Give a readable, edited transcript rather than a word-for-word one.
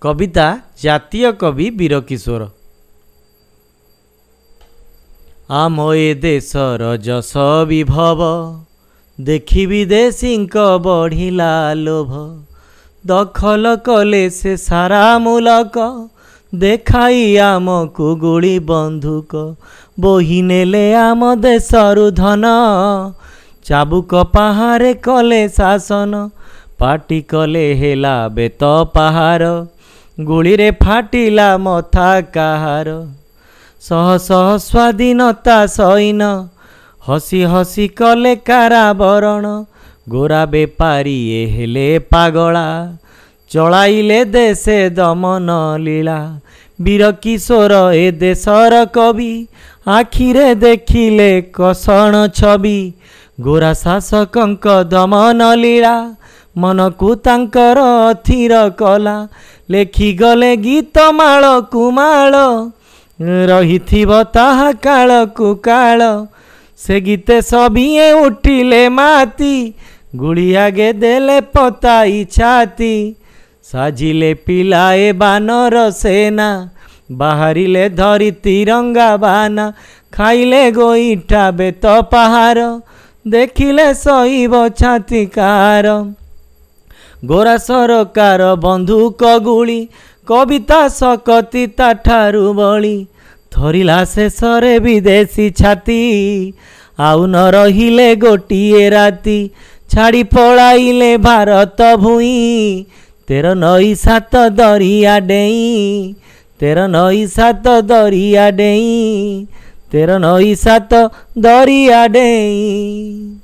कविता जातीय कवि वीरकिशोर। आम ए देशर जस विभव देखि विदेशींक बढ़िला लोभ। दखल कले से सारा मुलक देखाई आमकु गुली बंधुक। बोही नेले आम देशरु धन चाबुक पाहारे कले शासन। पाटी कले हेला बेत पहाड़ गुली रे फाटिला मथा काहार। शह शह स्वाधीनता सैन हसी हसी कले काराबरण। गोरा बेपारी ए हेले पागला चलाइले देशे दमन लीला। वीरकिशोर ए देशर कवि आखिरे देखिले कषण छवि। गोरा शासकंक दमन लीला मनकु तांकर अथिर कला। लेखि गले गीत माल कुमाल रहिथिब ताहा काल कु काल। से गीते सभिए उठिले माती गुड़ी आगे देले पताई छाती। साजिले पिलाए बानर सेना बाहरिले धरी तिरंगा बाना। खाइले गोईठा बेत पहाड़ देखिले सहीब छाती कार। गोरा सरकार बंधुक गुली कविता सकती ताठारु बली। थरिला शेषरे विदेशी छाती आउ न रहिले गोटिए राती। छाड़ी पलाइले भारत भूई 13 नई 7 दरिया डेई। 13 नई 7 दरिया डेई। 13 नई 7 दरिया डेई।